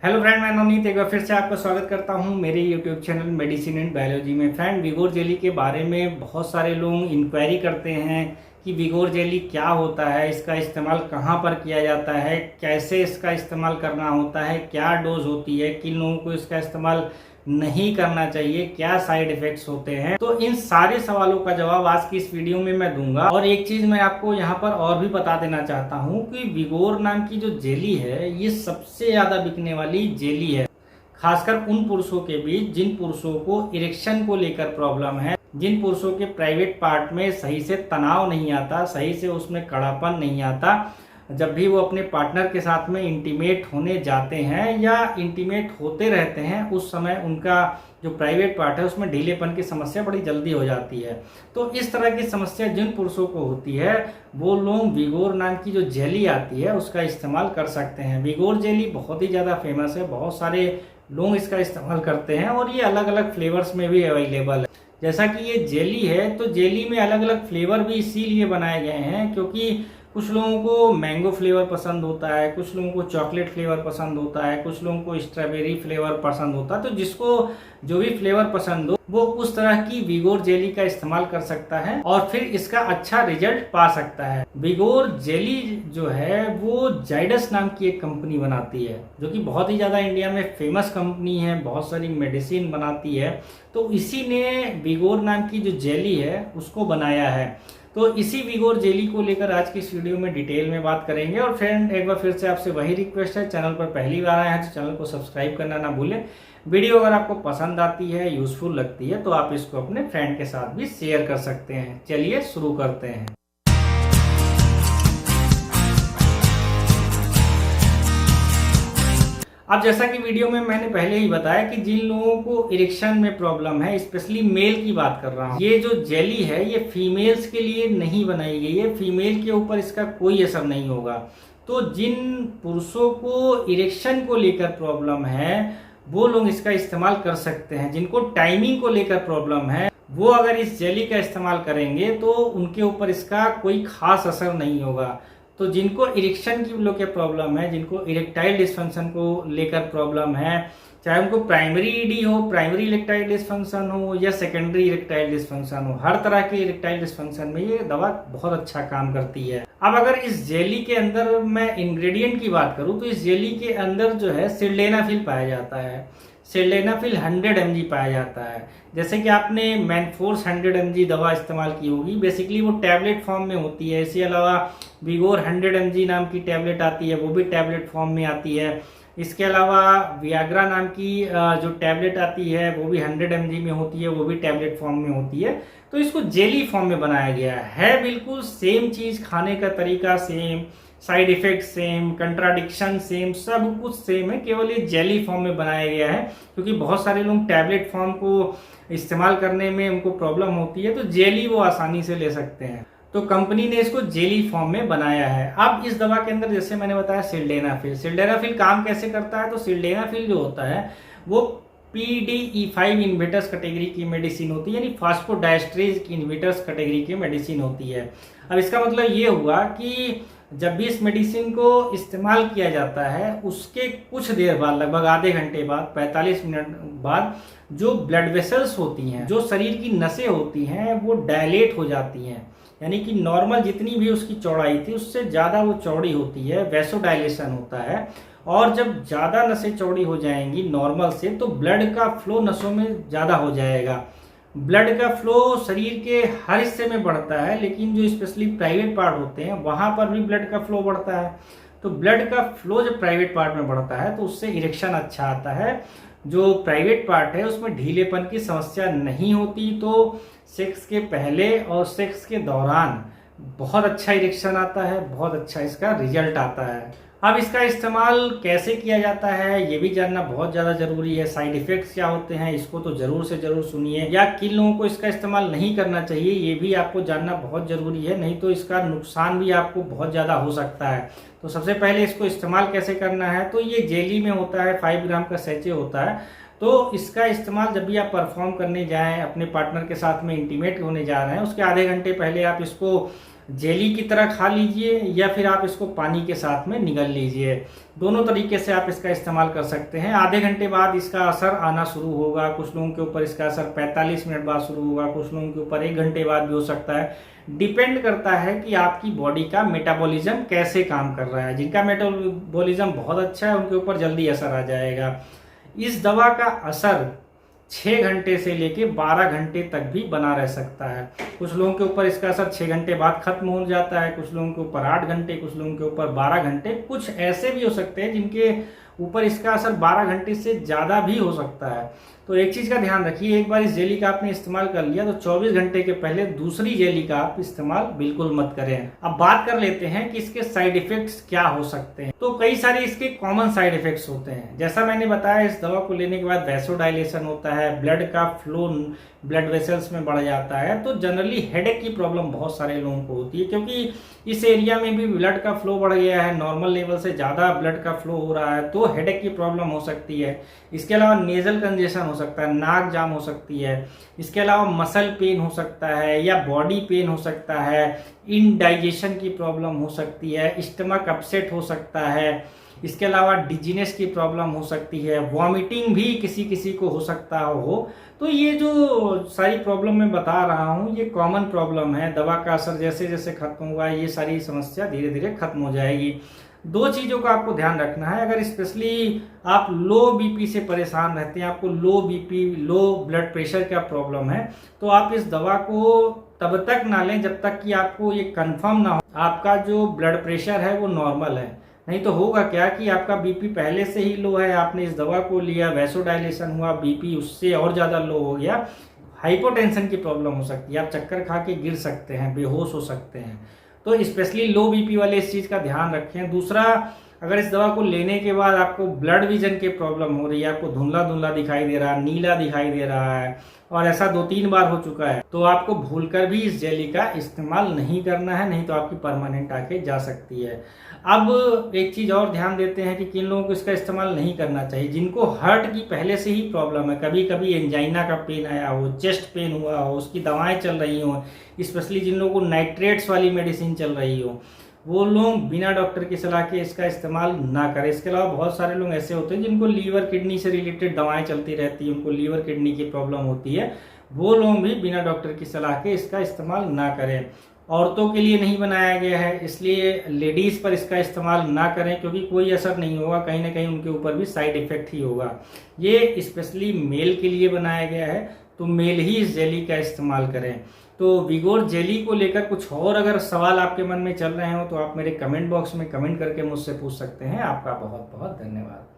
Hello friend, मैं नवनीत एक बार फिर से आपका स्वागत करता हूं मेरे YouTube channel medicine and biology में। फ्रेंड, विगोर जेली के बारे में बहुत सारे लोग इंक्वायरी करते हैं कि विगोर जेली क्या होता है, इसका इस्तेमाल कहां पर किया जाता है, कैसे इसका इस्तेमाल करना होता है, क्या डोज होती है, किन लोगों को इसका इस्तेमाल नहीं करना चाहिए, क्या साइड इफेक्ट्स होते हैं। तो इन सारे सवालों का जवाब आज की इस वीडियो में मैं दूंगा। और एक चीज मैं आपको यहाँ पर और भी बता देना चाहता हूँ कि विगोर नाम की जो जेली है ये सबसे ज्यादा बिकने वाली जेली है, खासकर उन पुरुषों के बीच जिन पुरुषों को इरेक्शन को लेकर प्रॉब्लम है, जिन पुरुषों के प्राइवेट पार्ट में सही से तनाव नहीं आता, सही से उसमें कड़ापन नहीं आता। जब भी वो अपने पार्टनर के साथ में इंटीमेट होने जाते हैं या इंटीमेट होते रहते हैं, उस समय उनका जो प्राइवेट पार्ट है उसमें ढीलेपन की समस्या बड़ी जल्दी हो जाती है। तो इस तरह की समस्या जिन पुरुषों को होती है वो लोग विगोर नाम की जो जेली आती है उसका इस्तेमाल कर सकते हैं। विगोर जेली बहुत ही ज़्यादा फेमस है, बहुत सारे लोग इसका इस्तेमाल करते हैं और ये अलग अलग फ्लेवर्स में भी अवेलेबल है। जैसा कि ये जेली है तो जेली में अलग अलग फ्लेवर भी इसीलिए बनाए गए हैं क्योंकि कुछ लोगों को मैंगो फ्लेवर पसंद होता है, कुछ लोगों को चॉकलेट फ्लेवर पसंद होता है, कुछ लोगों को स्ट्रॉबेरी फ्लेवर पसंद होता है। तो जिसको जो भी फ्लेवर पसंद हो वो उस तरह की विगोर जेली का इस्तेमाल कर सकता है और फिर इसका अच्छा रिजल्ट पा सकता है। विगोर जेली जो है वो जाइडस नाम की एक कंपनी बनाती है जो कि बहुत ही ज्यादा इंडिया में फेमस कंपनी है, बहुत सारी मेडिसिन बनाती है। तो इसी ने विगोर नाम की जो जेली है उसको बनाया है। तो इसी विगोर जेली को लेकर आज की इस वीडियो में डिटेल में बात करेंगे। और फ्रेंड, एक बार फिर से आपसे वही रिक्वेस्ट है, चैनल पर पहली बार आए हैं तो चैनल को सब्सक्राइब करना ना भूलें। वीडियो अगर आपको पसंद आती है, यूजफुल लगती है तो आप इसको अपने फ्रेंड के साथ भी शेयर कर सकते हैं। चलिए शुरू करते हैं। अब जैसा कि वीडियो में मैंने पहले ही बताया कि जिन लोगों को इरेक्शन में प्रॉब्लम है, स्पेशली मेल की बात कर रहा हूँ, ये जो जेली है ये फीमेल्स के लिए नहीं बनाई गई है, फीमेल के ऊपर इसका कोई असर नहीं होगा। तो जिन पुरुषों को इरेक्शन को लेकर प्रॉब्लम है वो लोग इसका इस्तेमाल कर सकते हैं। जिनको टाइमिंग को लेकर प्रॉब्लम है वो अगर इस जेली का इस्तेमाल करेंगे तो उनके ऊपर इसका कोई खास असर नहीं होगा। तो जिनको इरेक्शन की लोग के प्रॉब्लम है, जिनको इरेक्टाइल डिस्फंक्शन को लेकर प्रॉब्लम है, चाहे उनको प्राइमरी ईडी हो, प्राइमरी इरेक्टाइल डिस्फंक्शन हो या सेकेंडरी इरेक्टाइल डिस्फंक्शन हो, हर तरह के इरेक्टाइल डिस्फंक्शन में ये दवा बहुत अच्छा काम करती है। अब अगर इस जेली के अंदर मैं इंग्रेडिएंट की बात करूं तो इस जेली के अंदर जो है सिल्डेनाफिल पाया जाता है। सिल्डेनाफिल 100 mg पाया जाता है। जैसे कि आपने मैनफोर्स 100 mg दवा इस्तेमाल की होगी, बेसिकली वो टैबलेट फॉर्म में होती है। इसके अलावा विगोर 100 mg नाम की टैबलेट आती है, वो भी टैबलेट फॉर्म में आती है। इसके अलावा वियाग्रा नाम की जो टैबलेट आती है वो भी 100 mg में होती है, वो भी टैबलेट फॉर्म में होती है। तो इसको जेली फॉर्म में बनाया गया है। बिल्कुल सेम चीज, खाने का तरीका same, side effect same, contradiction same, सब कुछ सेम है, केवल ये जेली फॉर्म में बनाया गया है क्योंकि बहुत सारे लोग टैबलेट फॉर्म को इस्तेमाल करने में उनको प्रॉब्लम होती है, तो जेली वो आसानी से ले सकते हैं। तो कंपनी ने इसको जेली फॉर्म में बनाया है। अब इस दवा के अंदर जैसे मैंने बताया सिल्डेनाफिल काम कैसे करता है, तो सिल्डेनाफिल जो होता है वो PDE5 इन्हिबिटर्स कैटेगरी की मेडिसिन होती है, यानी फास्फोडाइस्ट्रेज इन्हिबिटर्स कैटेगरी की मेडिसिन होती है। अब इसका मतलब ये हुआ कि जब भी इस मेडिसिन को इस्तेमाल किया जाता है उसके कुछ देर बाद, लगभग आधे घंटे बाद, 45 मिनट बाद, जो ब्लड वेसल्स होती हैं, जो शरीर की नसें होती हैं, वो डायलेट हो जाती हैं। यानी कि नॉर्मल जितनी भी उसकी चौड़ाई थी उससे ज़्यादा वो चौड़ी होती है, वैसोडाइलेशन होता है। और जब ज़्यादा नसें चौड़ी हो जाएंगी नॉर्मल से तो ब्लड का फ्लो नसों में ज़्यादा हो जाएगा। ब्लड का फ्लो शरीर के हर हिस्से में बढ़ता है, लेकिन जो स्पेशली प्राइवेट पार्ट होते हैं वहां पर भी ब्लड का फ्लो बढ़ता है। तो ब्लड का फ्लो जब प्राइवेट पार्ट में बढ़ता है तो उससे इरेक्शन अच्छा आता है। जो प्राइवेट पार्ट है उसमें ढीलेपन की समस्या नहीं होती, तो सेक्स के पहले और सेक्स के दौरान बहुत अच्छा इरेक्शन आता है, बहुत अच्छा इसका रिजल्ट आता है। अब इसका इस्तेमाल कैसे किया जाता है ये भी जानना बहुत ज़्यादा जरूरी है। साइड इफेक्ट्स क्या होते हैं इसको तो जरूर से जरूर सुनिए, या किन लोगों को इसका इस्तेमाल नहीं करना चाहिए ये भी आपको जानना बहुत जरूरी है, नहीं तो इसका नुकसान भी आपको बहुत ज़्यादा हो सकता है। तो सबसे पहले इसको इस्तेमाल कैसे करना है, तो ये जेली में होता है, 5 ग्राम का सैचे होता है। तो इसका इस्तेमाल जब भी आप परफॉर्म करने जाएं, अपने पार्टनर के साथ में इंटीमेट होने जा रहे हैं, उसके आधे घंटे पहले आप इसको जेली की तरह खा लीजिए या फिर आप इसको पानी के साथ में निगल लीजिए। दोनों तरीके से आप इसका इस्तेमाल कर सकते हैं। आधे घंटे बाद इसका असर आना शुरू होगा, कुछ लोगों के ऊपर इसका असर 45 मिनट बाद शुरू होगा, कुछ लोगों के ऊपर 1 घंटे बाद भी हो सकता है। डिपेंड करता है कि आपकी बॉडी का मेटाबॉलिज्म कैसे काम कर रहा है। जिनका मेटाबॉलिज्म बहुत अच्छा है उनके ऊपर जल्दी असर आ जाएगा। इस दवा का असर 6 घंटे से लेके 12 घंटे तक भी बना रह सकता है। कुछ लोगों के ऊपर इसका असर 6 घंटे बाद खत्म हो जाता है, कुछ लोगों के ऊपर 8 घंटे, कुछ लोगों के ऊपर 12 घंटे, कुछ ऐसे भी हो सकते हैं जिनके ऊपर इसका असर 12 घंटे से ज़्यादा भी हो सकता है। तो एक चीज़ का ध्यान रखिए, एक बार इस जेली का आपने इस्तेमाल कर लिया तो 24 घंटे के पहले दूसरी जेली का आप इस्तेमाल बिल्कुल मत करें। अब बात कर लेते हैं कि इसके साइड इफेक्ट्स क्या हो सकते हैं। तो कई सारे इसके कॉमन साइड इफेक्ट्स होते हैं। जैसा मैंने बताया, इस दवा को लेने के बाद वैसोडाइलेशन होता है, ब्लड का फ्लो ब्लड वेसल्स में बढ़ जाता है। तो जनरली हेडेक की प्रॉब्लम बहुत सारे लोगों को होती है, क्योंकि इस एरिया में भी ब्लड का फ्लो बढ़ गया है, नॉर्मल लेवल से ज़्यादा ब्लड का फ्लो हो रहा है, तो हेडेक की प्रॉब्लम हो सकती है। इसके अलावा नेजल कंजेशन हो सकता है, नाक जाम हो सकती है। इसके अलावा मसल पेन हो सकता है या बॉडी पेन हो सकता है, इनडाइजेशन की प्रॉब्लम हो सकती है, स्टमक अपसेट हो सकता है। इसके अलावा डिजीनेस की प्रॉब्लम हो सकती है, वॉमिटिंग भी किसी किसी को हो सकता हो। तो ये जो सारी प्रॉब्लम मैं बता रहा हूँ ये कॉमन प्रॉब्लम है। दवा का असर जैसे जैसे खत्म हुआ ये सारी समस्या धीरे धीरे खत्म हो जाएगी। 2 चीज़ों का आपको ध्यान रखना है। अगर स्पेशली आप लो बीपी से परेशान रहते हैं, आपको लो बीपी लो ब्लड प्रेशर का प्रॉब्लम है, तो आप इस दवा को तब तक ना लें जब तक कि आपको ये कंफर्म ना हो आपका जो ब्लड प्रेशर है वो नॉर्मल है। नहीं तो होगा क्या कि आपका बीपी पहले से ही लो है, आपने इस दवा को लिया, वैसोडाइलेशन हुआ, बीपी उससे और ज़्यादा लो हो गया, हाइपोटेंशन की प्रॉब्लम हो सकती है, आप चक्कर खा के गिर सकते हैं, बेहोश हो सकते हैं। तो स्पेशली लो बीपी वाले इस चीज़ का ध्यान रखें। दूसरा, अगर इस दवा को लेने के बाद आपको ब्लड विजन की प्रॉब्लम हो रही है, आपको धुंधला धुंधला दिखाई दे रहा है, नीला दिखाई दे रहा है और ऐसा 2-3 बार हो चुका है, तो आपको भूलकर भी इस जेली का इस्तेमाल नहीं करना है, नहीं तो आपकी परमानेंट आके जा सकती है। अब एक चीज़ और ध्यान देते हैं कि किन लोगों को इसका इस्तेमाल नहीं करना चाहिए। जिनको हार्ट की पहले से ही प्रॉब्लम है, कभी कभी एंजाइना का पेन आया हो, चेस्ट पेन हुआ हो, उसकी दवाएं चल रही हो, स्पेशली जिन लोगों को नाइट्रेट्स वाली मेडिसिन चल रही हो, वो लोग बिना डॉक्टर की सलाह के इसका इस्तेमाल ना करें। इसके अलावा बहुत सारे लोग ऐसे होते हैं जिनको लीवर किडनी से रिलेटेड दवाएं चलती रहती है, उनको लीवर किडनी की प्रॉब्लम होती है, वो लोग भी बिना डॉक्टर की सलाह के इसका इस्तेमाल ना करें। औरतों के लिए नहीं बनाया गया है, इसलिए लेडीज़ पर इसका इस्तेमाल ना करें, क्योंकि कोई असर नहीं होगा, कहीं ना कहीं उनके ऊपर भी साइड इफेक्ट ही होगा। ये स्पेशली मेल के लिए बनाया गया है, तो मेल ही इस जेली का इस्तेमाल करें। तो विगोर जेली को लेकर कुछ और अगर सवाल आपके मन में चल रहे हो तो आप मेरे कमेंट बॉक्स में कमेंट करके मुझसे पूछ सकते हैं। आपका बहुत बहुत धन्यवाद।